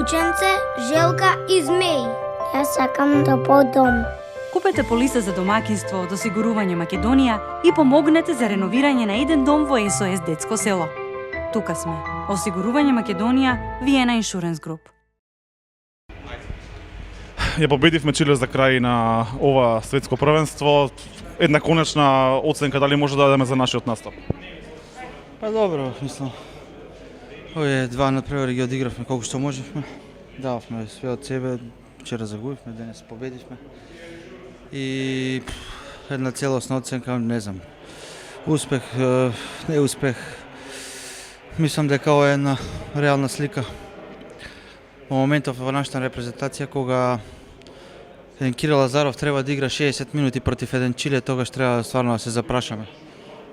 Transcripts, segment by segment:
Кученце, Желка и Змеј. Јас сакам да подом. Купете полиса за домаќинство од Осигурување Македонија и помогнете за реновирање на еден дом во СОС Детско село. Тука сме. Осигурување Македонија, Виена Insurance Group. Ја победивме Чиле за крај на ова светско првенство. Една конечна оценка дали може да дадеме за нашиот настап? Па добро, мислам. Овие два надпревари ги одигравме колку што можевме. Дававме све од себе. Вчера загубивме, денес победивме. И една целосна оценка, не знам. Успех, неуспех. Мислам дека ова е една реална слика во моментов во нашата репрезентација кога еден Кирил Лазаров треба да игра 60 минути против еден Чиле, тогаш треба стварно да се запрашаме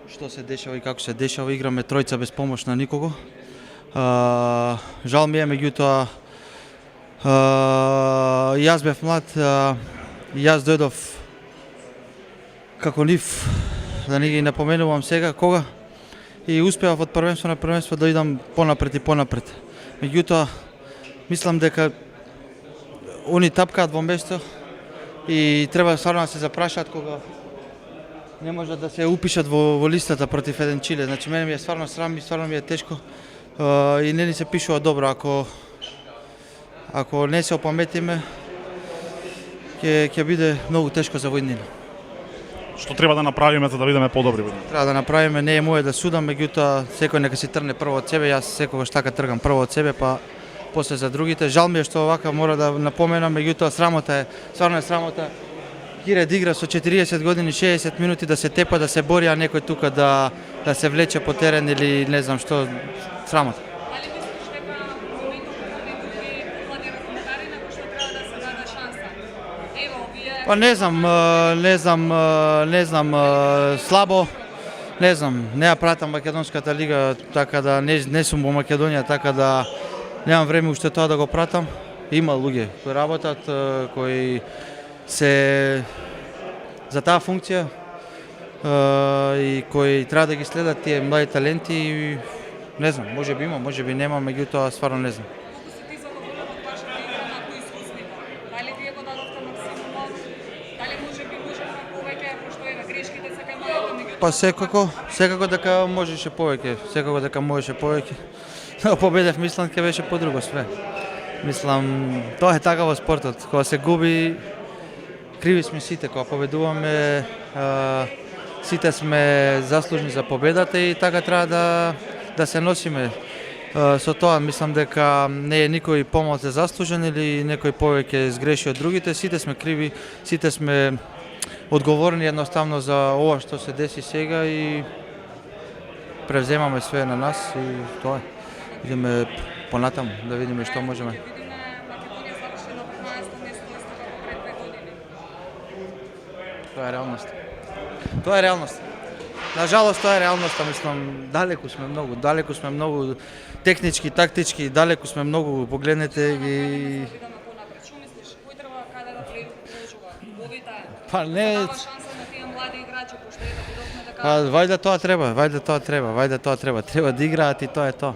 што се дешава и како се дешава. Играме тројца без помош на никого. Жал ми е, меѓутоа јас бев млад, јас дојдов како нив, да не ги напоменувам сега кога, и успеав од првенство на првенство да идам понапред и понапред. Меѓутоа, мислам дека они тапкаат во место и треба стварно да се запрашаат кога не можат да се упишат во листата против еден Чиле. Значи, мене ми е стварно срам и стварно ми е тешко и не ни се пишува добро. Ако не се опаметиме, ќе биде многу тешко за војнина. Што треба да направиме за да бидеме подобри? Треба да направиме, не е моје да судам, меѓутоа секој нека си тргне прво од себе. Јас секогаш така тргам прво од себе, па после за другите. Жал ми е што овака мора да напоменам, меѓутоа срамота е, стварно е срамота. Кире да игра со 40 години, 60 минути да се тепа, да се бори, а некој тука да се влече по терен или не знам што, срамота. Дали мислиш дека моментот ви влади коментари на кој што треба да се даде шанса? Ево, вие... Па не знам, слабо, не знам, не ја пратам Македонската лига, така да не сум во Македонија, така да немам време уште тоа да го пратам. Има луѓе кои работат, кои се за таа функција и кои треба да ги следат тие млади таленти и не знам, може би има, може би нема, меѓутоа стварно не знам. Колку се ти задоволен од вашата игра на кои искуствите? Дали вие го дадовте максимумот? Дали може би можевме повеќе, пошто е на грешките се кај мојата, меѓутоа... Па секако дека можеше повеќе, секако дека можеше повеќе. Победев, мислам, ке беше подруго све. Мислам, тоа е така во спортот, кога се губи, криви сме сите, кога победуваме, сите сме заслужни за победата и така треба да се носиме со тоа. Мислам дека не е никој помалку заслужен или некој повеќе сгреши од другите, сите сме криви, сите сме одговорни едноставно за ова што се деси сега и превземаме све на нас и тоа е. Идеме понатаму да видиме што можеме. Македонија заврши на 15-то место исто како пред 2 години. Тоа е реалност. Тоа е реалност. Нажалост, тоа е реалноста, мислам, далеку сме многу технички, тактички, далеку сме многу, погледнете ги... Што мислиш, кој треба каде да продолжува? Овите, Па не... дава шанса на тие млади играчи, пошто ето видовме дека... Вајде тоа треба. Треба да играат и тоа е тоа.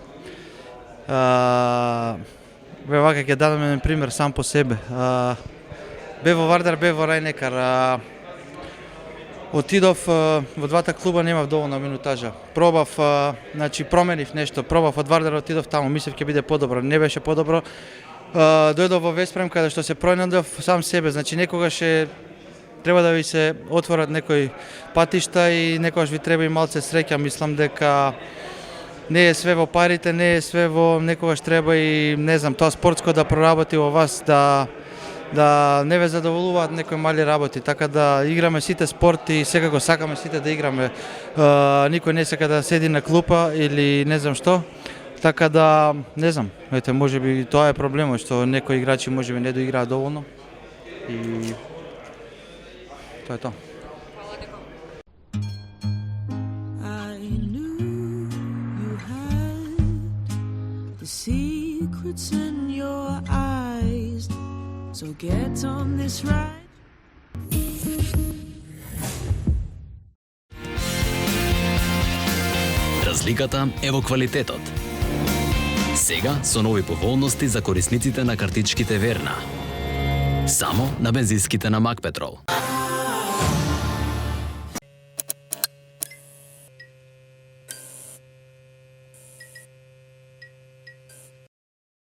Бе вака ќе дадам еден пример сам по себе. Бе во Вардар, бе во Рајнекар. Отидов во двата клуба, немав доволна минутажа. Пробав, значи променив нешто, пробав од Вардар, отидов таму, мислев ќе биде подобро, не беше подобро. Дојдов во Веспрем каде што се пронајдов сам себе, значи некогаш треба да ви се отворат некои патишта и некогаш ви треба и малце среќа. Мислам дека не е све во парите, не е све во, некогаш треба и не знам, тоа спортско да проработи во вас, да не ве задоволуваат некои мали работи, така да играме сите спорти и секако сакаме сите да играме. Никој не сака да седи на клупа или не знам што. Така да, не знам, ете, можеби тоа е проблемот, што некои играчи можеби не доиграат доволно. И тоа е тоа. Secrets in your eyes, so get on this ride. Разликата е во квалитетот. Сега со нови поволности за корисниците на картичките Верна. Само на бензинските на Макпетрол.